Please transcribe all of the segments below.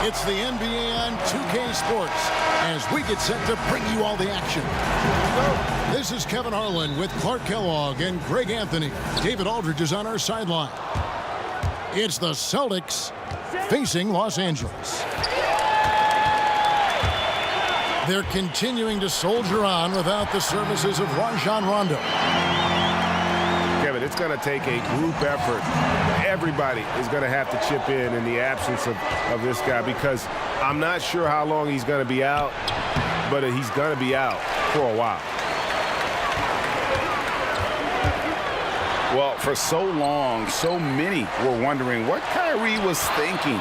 It's the NBA on 2K Sports as we get set to bring you all the action. This is Kevin Harlan with Clark Kellogg and Greg Anthony. David Aldridge is on our sideline. It's the Celtics facing Los Angeles. They're continuing to soldier on without the services of Rajon Rondo. Kevin, it's going to take a group effort. Everybody is going to have to chip in the absence of this guy, because I'm not sure how long he's going to be out, but he's going to be out for a while. Well, for so long, so many were wondering what Kyrie was thinking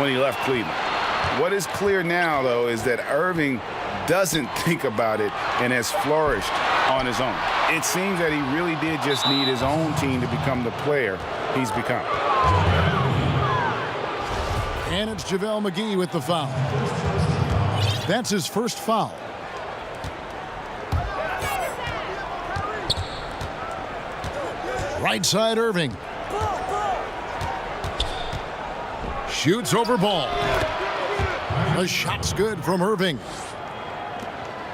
when he left Cleveland. What is clear now, though, is that Irving doesn't think about it and has flourished on his own. It seems that he really did just need his own team to become the player he's become. And it's JaVale McGee with the foul. That's his first foul. Right side, Irving. Shoots over Ball. The shot's good from Irving.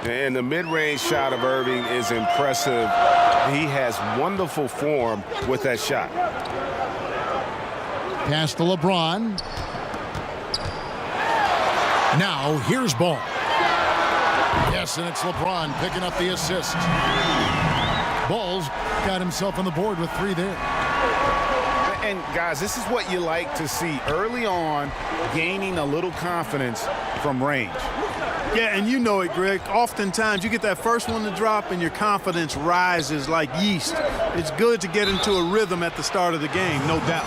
And the mid-range shot of Irving is impressive. He has wonderful form with that shot. Pass to LeBron. Now here's Ball. Yes, and it's LeBron picking up the assist. Ball's got himself on the board with 3 there. And, guys, this is what you like to see early on, gaining a little confidence from range. Yeah, and you know it, Greg. Oftentimes you get that first one to drop and your confidence rises like yeast. It's good to get into a rhythm at the start of the game, no doubt.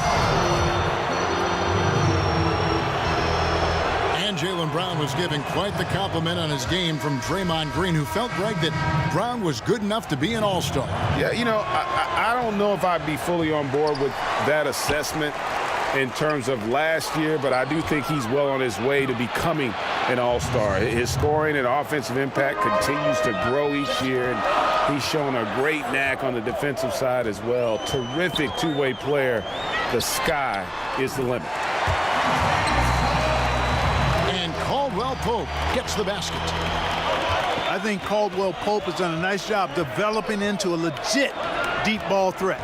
And Jaylen Brown was giving quite the compliment on his game from Draymond Green, who felt, Greg, that Brown was good enough to be an all-star. Yeah, you know, I don't know if I'd be fully on board with that assessment in terms of last year, but I do think he's well on his way to becoming an all-star. His scoring and offensive impact continues to grow each year, and he's shown a great knack on the defensive side as well. Terrific two-way player. The sky is the limit. And Caldwell Pope gets the basket. I think Caldwell Pope has done a nice job developing into a legit deep ball threat.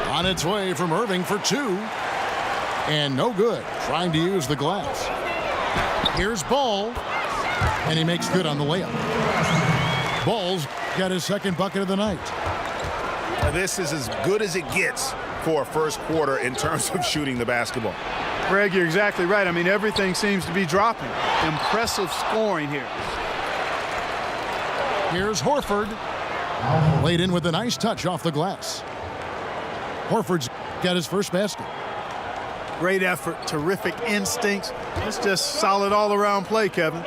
On its way from Irving for 2. And no good, trying to use the glass. Here's Ball. And he makes good on the layup. Ball's got his second bucket of the night. This is as good as it gets for a first quarter in terms of shooting the basketball. Greg, you're exactly right. I mean, everything seems to be dropping. Impressive scoring here. Here's Horford. Laid in with a nice touch off the glass. Horford's got his first basket. Great effort, terrific instincts. It's just solid all-around play, Kevin.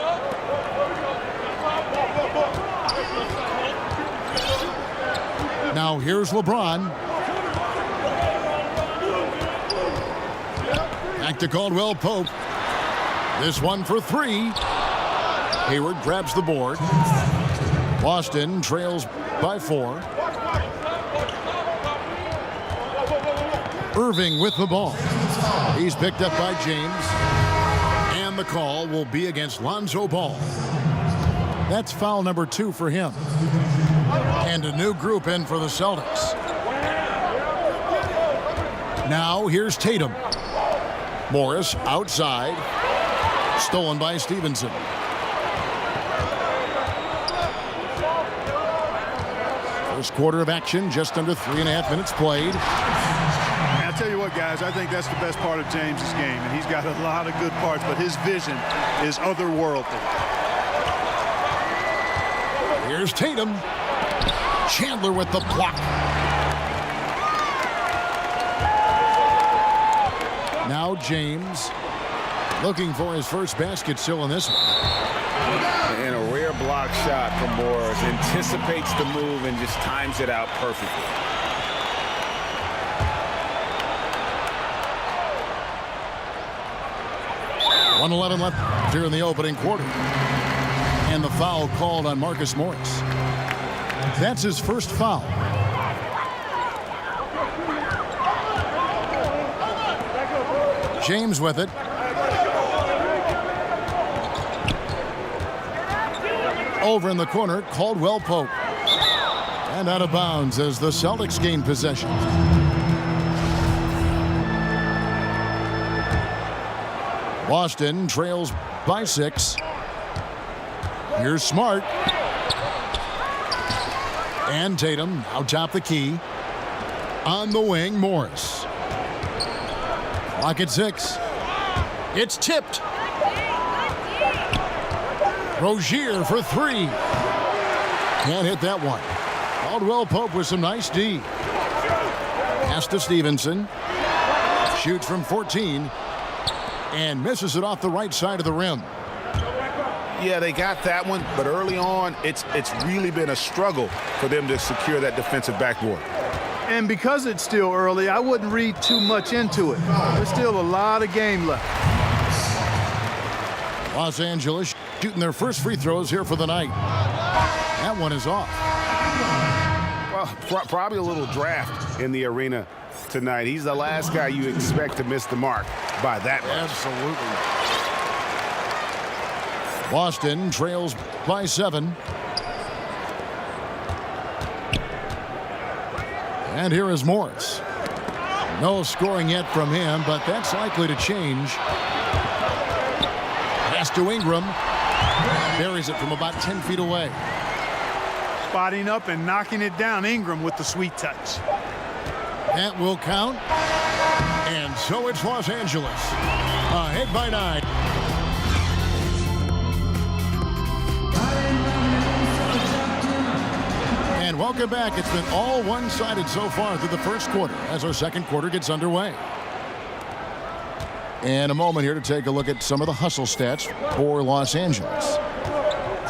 Now here's LeBron. Back to Caldwell Pope. This one for 3. Hayward grabs the board. Boston trails by 4. Irving with the ball. He's picked up by James. And the call will be against Lonzo Ball. That's foul number 2 for him. And a new group in for the Celtics. Now here's Tatum. Morris outside. Stolen by Stevenson. First quarter of action, just under 3.5 minutes played. I'll tell you what, guys, I think that's the best part of James's game, and he's got a lot of good parts, but his vision is otherworldly. Here's Tatum. Chandler with the block. Now James looking for his first basket still in this one. And a rare block shot from Morris. Anticipates the move and just times it out perfectly. .111 left here in the opening quarter. And the foul called on Marcus Morris. That's his first foul. James with it. Over in the corner, Caldwell Pope. And out of bounds as the Celtics gain possession. Boston trails by 6. Here's Smart. And Tatum out top the key. On the wing, Morris. Clock at 6. It's tipped. Rozier for 3. Can't hit that one. Caldwell Pope with some nice D. Pass to Stevenson. Shoots from 14. And misses it off the right side of the rim. Yeah, they got that one, but early on, it's really been a struggle for them to secure that defensive backboard. And because it's still early, I wouldn't read too much into it. There's still a lot of game left. Los Angeles shooting their first free throws here for the night. That one is off. Well, probably a little draft in the arena tonight. He's the last guy you expect to miss the mark by that much. Absolutely. Boston trails by 7. And here is Morris. No scoring yet from him, but that's likely to change. Pass to Ingram. Buries it from about 10 feet away. Spotting up and knocking it down. Ingram with the sweet touch. That will count. And so it's Los Angeles. Ahead by 9. And welcome back. It's been all one-sided so far through the first quarter as our second quarter gets underway. And a moment here to take a look at some of the hustle stats for Los Angeles.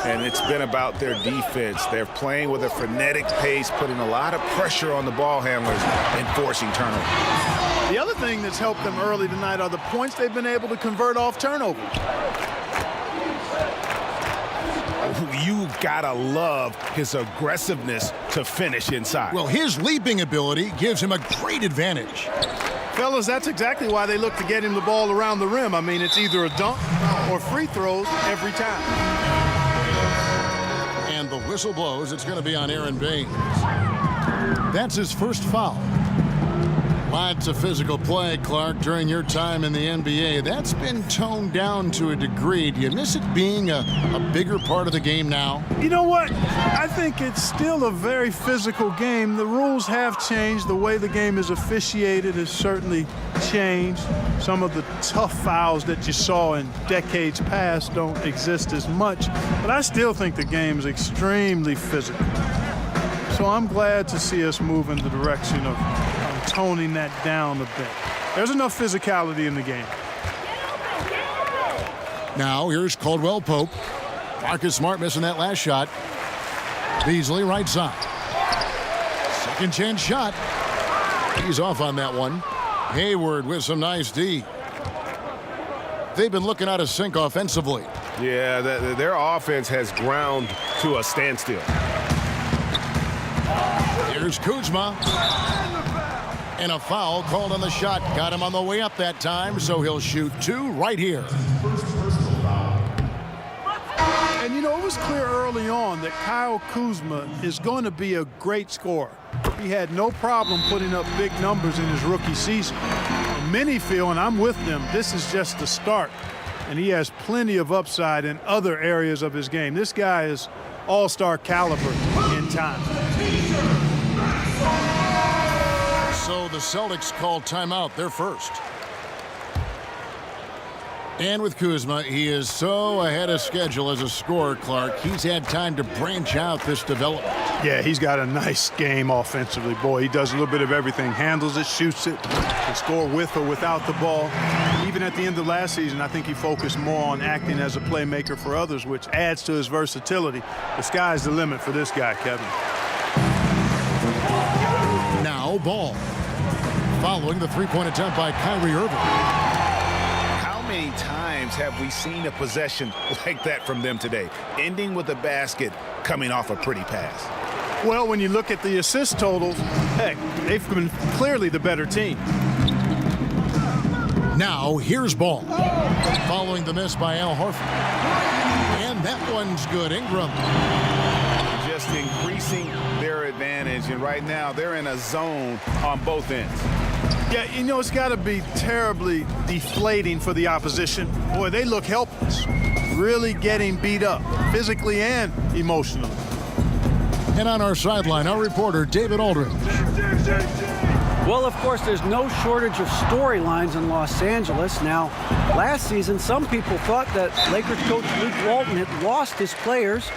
And it's been about their defense. They're playing with a frenetic pace, putting a lot of pressure on the ball handlers and forcing turnovers. The other thing that's helped them early tonight are the points they've been able to convert off turnovers. You gotta love his aggressiveness to finish inside. Well, his leaping ability gives him a great advantage. Fellas, that's exactly why they look to get him the ball around the rim. I mean, it's either a dunk or free throws every time. And the whistle blows. It's going to be on Aaron Baines. That's his first foul. Lots of physical play, Clark, during your time in the NBA. That's been toned down to a degree. Do you miss it being a bigger part of the game now? You know what? I think it's still a very physical game. The rules have changed. The way the game is officiated has certainly changed. Some of the tough fouls that you saw in decades past don't exist as much. But I still think the game is extremely physical. So I'm glad to see us move in the direction of toning that down a bit. There's enough physicality in the game. Now here's Caldwell Pope. Marcus Smart missing that last shot. Beasley right side. Second chance shot. He's off on that one. Hayward with some nice D. They've been looking out of sync offensively. Yeah, their offense has ground to a standstill. Here's Kuzma. And a foul called on the shot. Got him on the way up that time, so he'll shoot 2 right here. And, you know, it was clear early on that Kyle Kuzma is going to be a great scorer. He had no problem putting up big numbers in his rookie season. And many feel, and I'm with them, this is just the start. And he has plenty of upside in other areas of his game. This guy is all-star caliber in time. So the Celtics call timeout, their first. And with Kuzma, he is so ahead of schedule as a scorer, Clark. He's had time to branch out this development. Yeah, he's got a nice game offensively. Boy, he does a little bit of everything. Handles it, shoots it, can score with or without the ball. Even at the end of last season, I think he focused more on acting as a playmaker for others, which adds to his versatility. The sky's the limit for this guy, Kevin. Now Ball. Following the three-point attempt by Kyrie Irving. How many times have we seen a possession like that from them today, ending with a basket coming off a pretty pass? Well, when you look at the assist totals, heck, they've been clearly the better team. Now here's Ball. Following the miss by Al Horford. And And that one's good. Ingram. Just increasing their advantage, and right now they're in a zone on both ends. Yeah, you know, it's got to be terribly deflating for the opposition. Boy, they look helpless, really getting beat up physically and emotionally. And on our sideline, our reporter, David Aldridge. Well, of course, there's no shortage of storylines in Los Angeles. Now, last season, some people thought that Lakers coach Luke Walton had lost his players,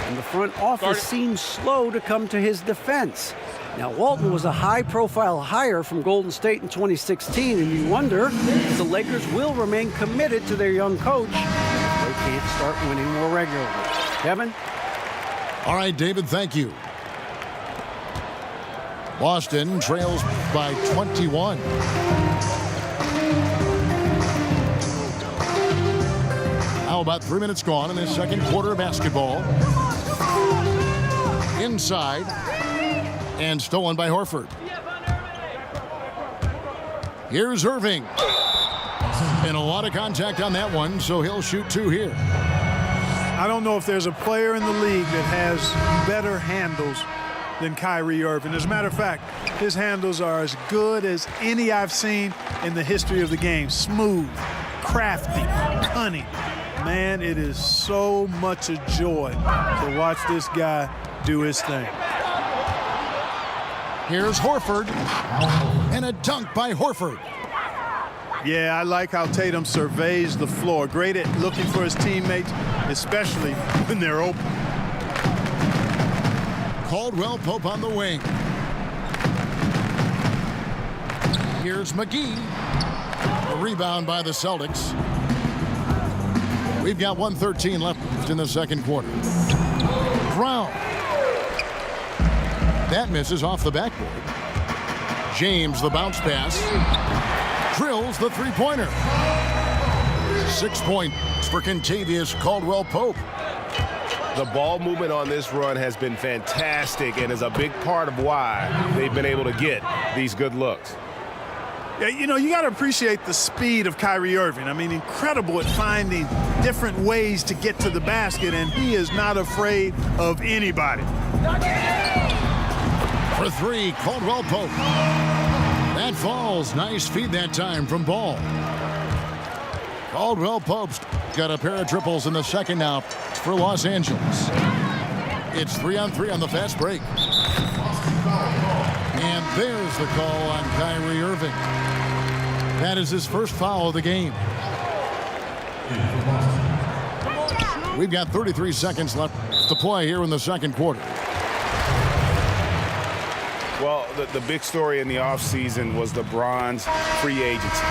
and the front office seemed slow to come to his defense. Now, Walton was a high-profile hire from Golden State in 2016, and you wonder if the Lakers will remain committed to their young coach if they can't start winning more regularly. Kevin? All right, David, thank you. Boston trails by 21. Now about 3 minutes gone in this second quarter of basketball. Inside. And stolen by Horford. Here's Irving. And a lot of contact on that one, so he'll shoot two here. I don't know if there's a player in the league that has better handles than Kyrie Irving. As a matter of fact, his handles are as good as any I've seen in the history of the game. Smooth, crafty, cunning. Man, it is so much a joy to watch this guy do his thing. Here's Horford. And a dunk by Horford. Yeah, I like how Tatum surveys the floor. Great at looking for his teammates, especially when they're open. Caldwell Pope on the wing. Here's McGee. A rebound by the Celtics. We've got 1:13 left in the second quarter. Brown. That misses off the backboard. James, the bounce pass. Drills the three-pointer. 6 points for Kentavious Caldwell-Pope. The ball movement on this run has been fantastic and is a big part of why they've been able to get these good looks. Yeah, you know, you got to appreciate the speed of Kyrie Irving. I mean, incredible at finding different ways to get to the basket, and he is not afraid of anybody. For three, Caldwell-Pope. That falls. Nice feed that time from Ball. Caldwell-Pope's got a pair of triples in the second now for Los Angeles. It's 3-on-3 on the fast break. And there's the call on Kyrie Irving. That is his first foul of the game. We've got 33 seconds left to play here in the second quarter. Well, the big story in the offseason was LeBron's free agency.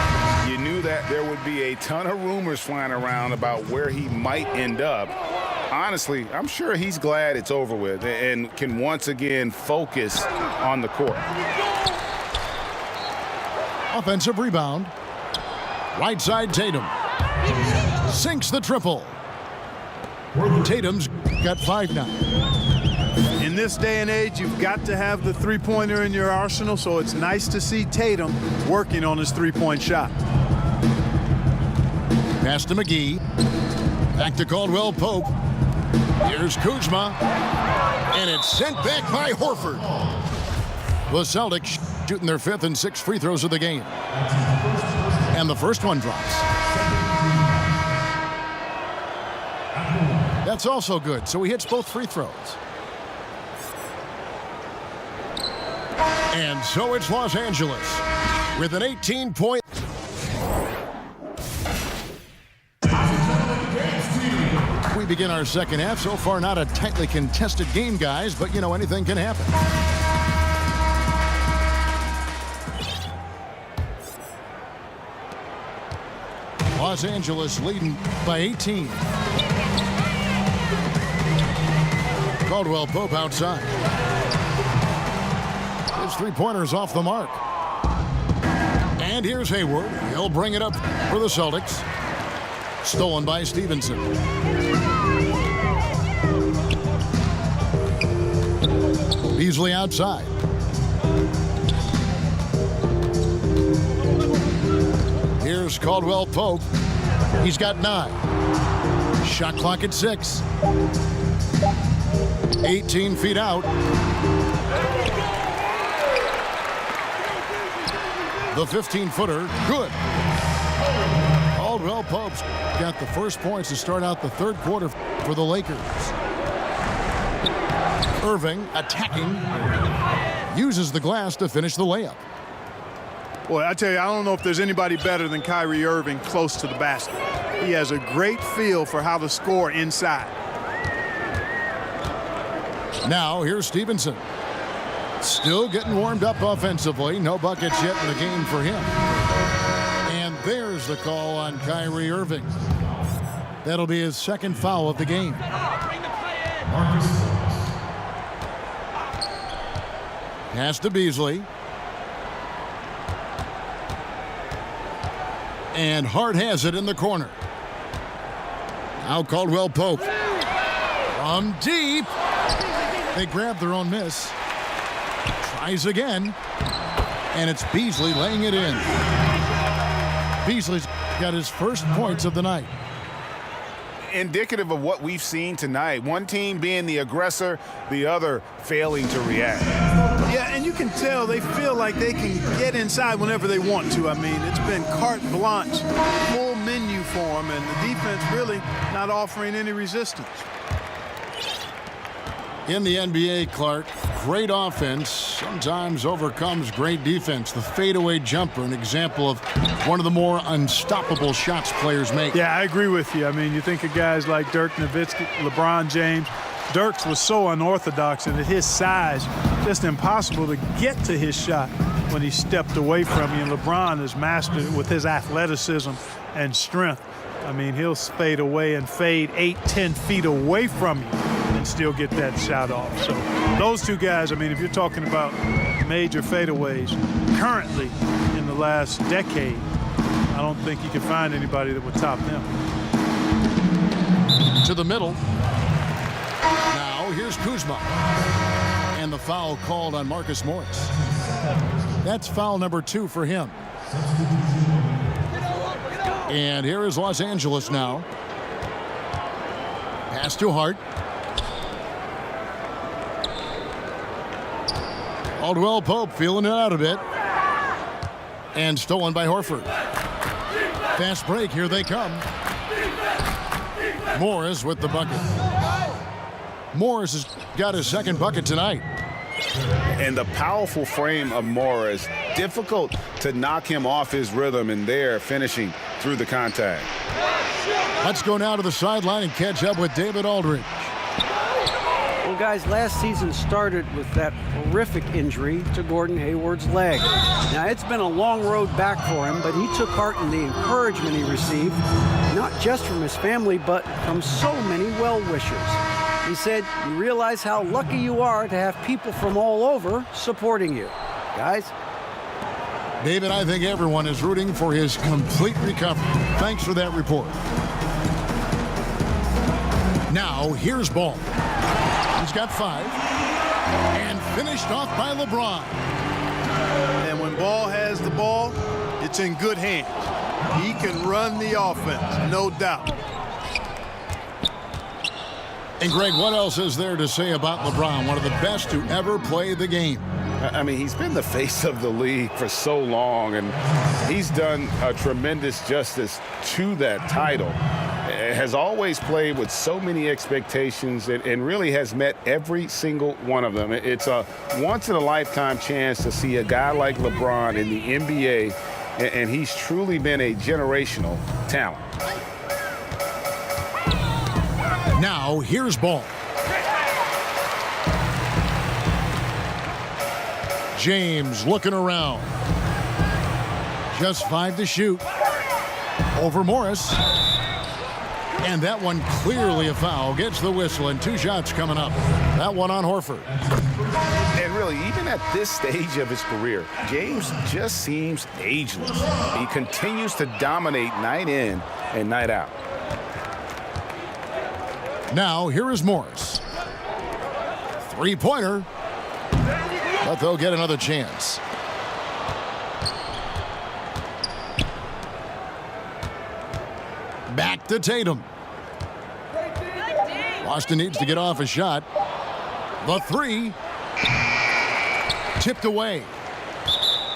You knew that there would be a ton of rumors flying around about where he might end up. Honestly, I'm sure he's glad it's over with and can once again focus on the court. Offensive rebound. Right side Tatum. Sinks the triple. Tatum's got 5 now. In this day and age, you've got to have the three-pointer in your arsenal, so it's nice to see Tatum working on his three-point shot. Pass to McGee. Back to Caldwell-Pope. Here's Kuzma. And it's sent back by Horford. The Celtics shooting their 5th and 6th free throws of the game. And the first one drops. That's also good, so he hits both free throws. And so it's Los Angeles with an 18-point. We begin our second half. So far, not a tightly contested game, guys, but, you know, anything can happen. Los Angeles leading by 18. Caldwell-Pope outside. His three-pointer's off the mark. And here's Hayward. He'll bring it up for the Celtics. Stolen by Stevenson. Beasley outside. Here's Caldwell-Pope. He's got 9. Shot clock at 6. 18 feet out. The 15-footer, good. Caldwell Pope's got the first points to start out the third quarter for the Lakers. Irving attacking. Uses the glass to finish the layup. Boy, I tell you, I don't know if there's anybody better than Kyrie Irving close to the basket. He has a great feel for how to score inside. Now, here's Stevenson. Still getting warmed up offensively. No buckets yet in the game for him. And there's the call on Kyrie Irving. That'll be his second foul of the game. Pass to Beasley. And Hart has it in the corner. Now Caldwell Pope. From deep. They grab their own miss. Tries again. And it's Beasley laying it in. Beasley's got his first points of the night. Indicative of what we've seen tonight. One team being the aggressor, the other failing to react. Yeah, and you can tell they feel like they can get inside whenever they want to. I mean, it's been carte blanche, full menu for them, and the defense really not offering any resistance. In the NBA, Clark, great offense sometimes overcomes great defense. The fadeaway jumper, an example of one of the more unstoppable shots players make. Yeah, I agree with you. I mean, you think of guys like Dirk Nowitzki, LeBron James. Dirk's was so unorthodox, and at his size, just impossible to get to his shot when he stepped away from you. And LeBron has mastered it with his athleticism and strength. I mean, he'll fade away and fade 8-10 feet away from you and still get that shot off. So those two guys, I mean, if you're talking about major fadeaways currently in the last decade, I don't think you can find anybody that would top them. To the middle. Now here's Kuzma. And the foul called on Marcus Morris. That's foul number 2 for him. And here is Los Angeles now. Pass to Hart. Caldwell Pope feeling it out a bit. And stolen by Horford. Fast break, here they come. Morris with the bucket. Morris has got his second bucket tonight. And the powerful frame of Morris, difficult to knock him off his rhythm, and there finishing through the contact. Let's go now to the sideline and catch up with David Aldridge. Well, guys, last season started with that horrific injury to Gordon Hayward's leg. Now, it's been a long road back for him, but he took heart in the encouragement he received, not just from his family, but from so many well-wishers. He said, "You realize how lucky you are to have people from all over supporting you." Guys? David, I think everyone is rooting for his complete recovery. Thanks for that report. Now, here's Ball. He's got 5. And finished off by LeBron. And when Ball has the ball, it's in good hands. He can run the offense, no doubt. And, Greg, what else is there to say about LeBron, one of the best to ever play the game? I mean, he's been the face of the league for so long, and he's done a tremendous justice to that title. Has always played with so many expectations and really has met every single one of them. It's a once-in-a-lifetime chance to see a guy like LeBron in the NBA, and he's truly been a generational talent. Now, here's Ball. James looking around. Just 5 to shoot. Over Morris. And that one clearly a foul. Gets the whistle, and 2 shots coming up. That one on Horford. And really, even at this stage of his career, James just seems ageless. He continues to dominate night in and night out. Now, here is Morris. 3-pointer. But they'll get another chance. Back to Tatum. Boston needs to get off a shot. The three. Tipped away.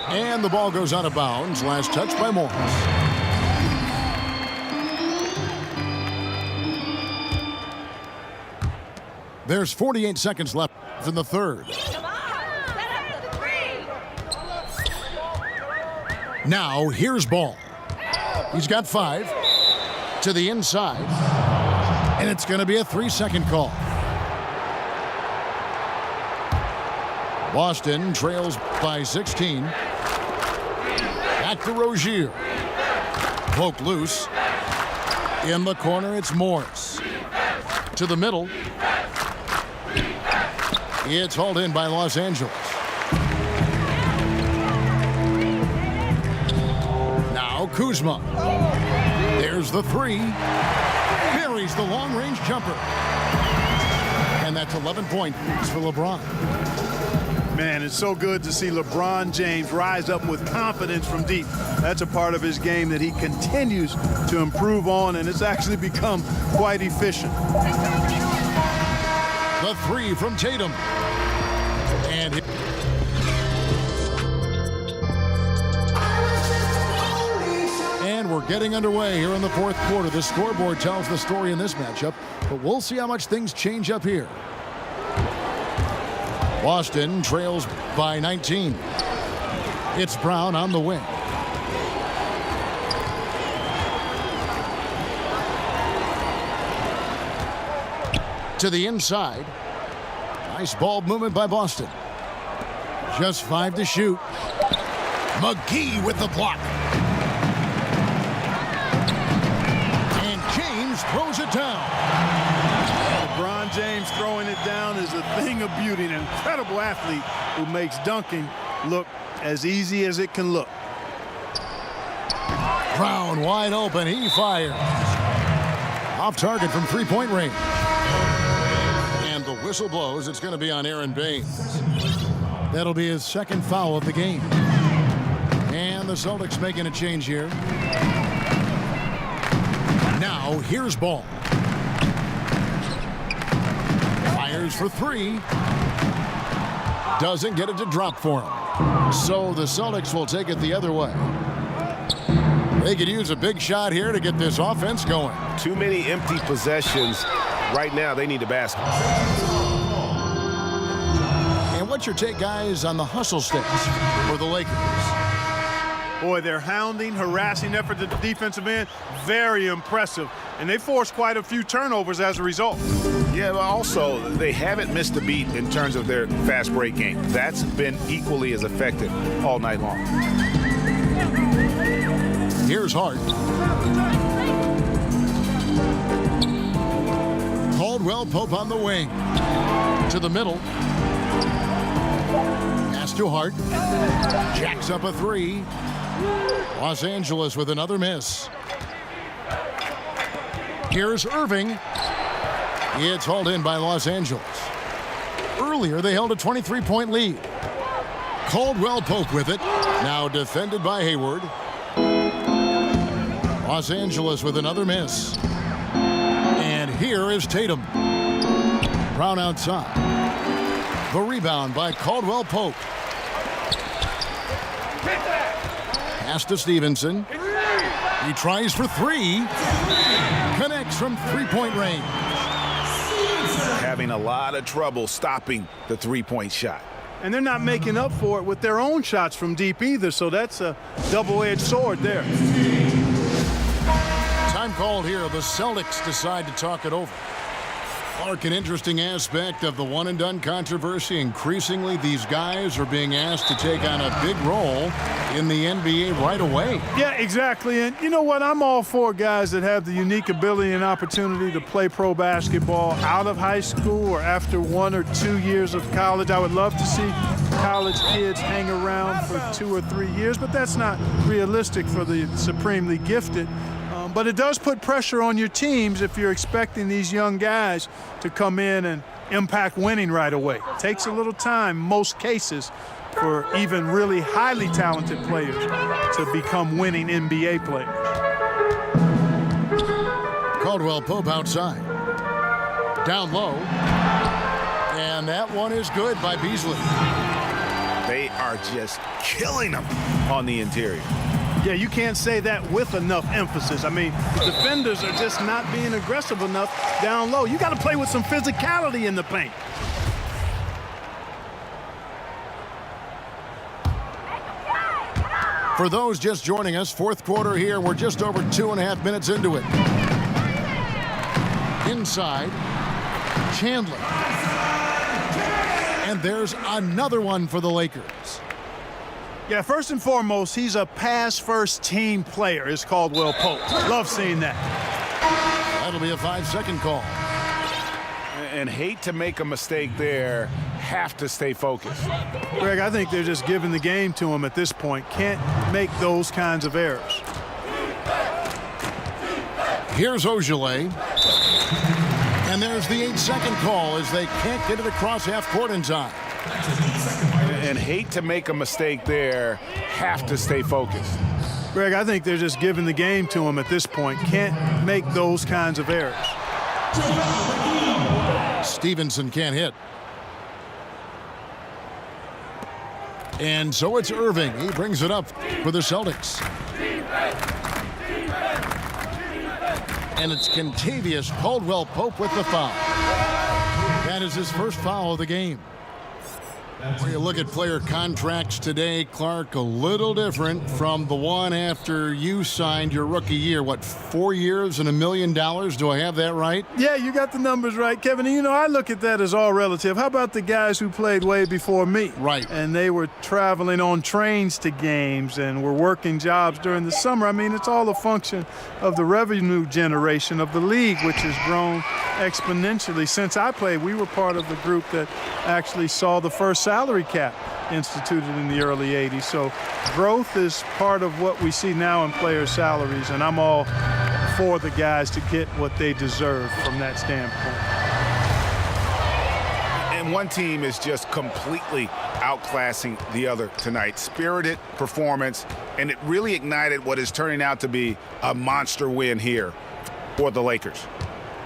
And the ball goes out of bounds. Last touch by Morris. There's 48 seconds left in the third. Now, here's Ball. He's got 5 to the inside. And it's going to be a 3-second call. Boston trails by 16. Back to Rozier. Poked loose. In the corner, it's Morris. To the middle. It's hauled in by Los Angeles. Now Kuzma. There's the three. Buries the long-range jumper. And that's 11 points for LeBron. Man, it's so good to see LeBron James rise up with confidence from deep. That's a part of his game that he continues to improve on, and it's actually become quite efficient. The three from Tatum. And we're getting underway here in the fourth quarter. The scoreboard tells the story in this matchup, but we'll see how much things change up here. Boston trails by 19. It's Brown on the wing. To the inside. Nice ball movement by Boston. Just 5 to shoot. McGee with the block. And James throws it down. LeBron James throwing it down is a thing of beauty. An incredible athlete who makes dunking look as easy as it can look. Brown wide open. He fires. Off target from three-point range. And the whistle blows. It's going to be on Aaron Baines. That'll be his second foul of the game. And the Celtics making a change here. Now here's Ball. Fires for 3. Doesn't get it to drop for him. So the Celtics will take it the other way. They could use a big shot here to get this offense going. Too many empty possessions. Right now, they need a basket. And what's your take, guys, on the hustle sticks for the Lakers? Boy, their hounding, harassing effort at the defensive end, very impressive. And they forced quite a few turnovers as a result. Yeah, but also, they haven't missed a beat in terms of their fast break game. That's been equally as effective all night long. Here's Hart. Caldwell Pope on the wing. To the middle. Pass to Hart. Jacks up a 3. Los Angeles with another miss. Here's Irving. It's hauled in by Los Angeles. Earlier, they held a 23-point lead. Caldwell Pope with it. Now defended by Hayward. Los Angeles with another miss. And here is Tatum. Brown outside. The rebound by Caldwell Pope. Pass to Stevenson. He tries for 3. Connects from three-point range. Having a lot of trouble stopping the three-point shot. And they're not making up for it with their own shots from deep either, so that's a double-edged sword there. Time called here. The Celtics decide to talk it over. Clark, an interesting aspect of the one-and-done controversy. Increasingly, these guys are being asked to take on a big role in the NBA right away. Yeah, exactly. And you know what? I'm all for guys that have the unique ability and opportunity to play pro basketball out of high school or after 1 or 2 years of college. I would love to see college kids hang around for 2 or 3 years, but that's not realistic for the supremely gifted. But it does put pressure on your teams if you're expecting these young guys to come in and impact winning right away. It takes a little time, most cases, for even really highly talented players to become winning NBA players. Caldwell Pope outside. Down low. And that one is good by Beasley. They are just killing them on the interior. Yeah, you can't say that with enough emphasis. I mean, the defenders are just not being aggressive enough down low. You got to play with some physicality in the paint. For those just joining us, fourth quarter here. We're just over 2.5 minutes into it. Inside, Chandler. And there's another one for the Lakers. Yeah, first and foremost, he's a pass-first team player. It's Caldwell Pope. Love seeing that. That'll be a 5-second call. And hate to make a mistake there, have to stay focused. Greg, I think they're just giving the game to him at this point. Can't make those kinds of errors. Here's Ojale. And there's the 8-second call as they can't get it across half court in time. And hate to make a mistake there, have to stay focused. Greg, I think they're just giving the game to him at this point. Can't make those kinds of errors. Stevenson can't hit. And so it's Irving. He brings it up for the Celtics. And it's Kentavious Caldwell Pope with the foul. That is his first foul of the game. When you look at player contracts today, Clark, a little different from the one after you signed your rookie year. What, 4 years and $1 million? Do I have that right? Yeah, you got the numbers right, Kevin. And, you know, I look at that as all relative. How about the guys who played way before me? Right. And they were traveling on trains to games and were working jobs during the summer. I mean, it's all a function of the revenue generation of the league, which has grown exponentially. Since I played, we were part of the group that actually saw the first salary cap instituted in the early 80s. So growth is part of what we see now in players' salaries, and I'm all for the guys to get what they deserve from that standpoint. And one team is just completely outclassing the other tonight. Spirited performance, and it really ignited what is turning out to be a monster win here for the Lakers.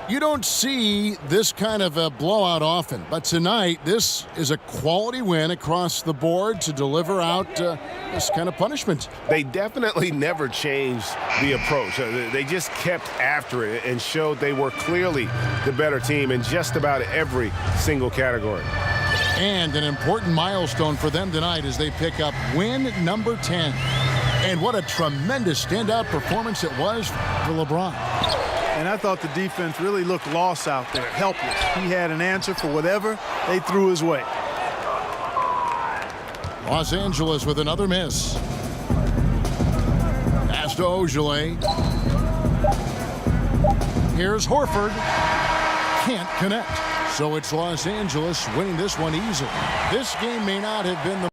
You don't see this kind of a blowout often, but tonight this is a quality win across the board to deliver out this kind of punishment. They definitely never changed the approach. They just kept after it and showed they were clearly the better team in just about every single category. And an important milestone for them tonight as they pick up win number 10. And what a tremendous standout performance it was for LeBron. And I thought the defense really looked lost out there, helpless. He had an answer for whatever they threw his way. Los Angeles with another miss. Pass to Ojale. Here's Horford. Can't connect. So it's Los Angeles winning this one easily. This game may not have been the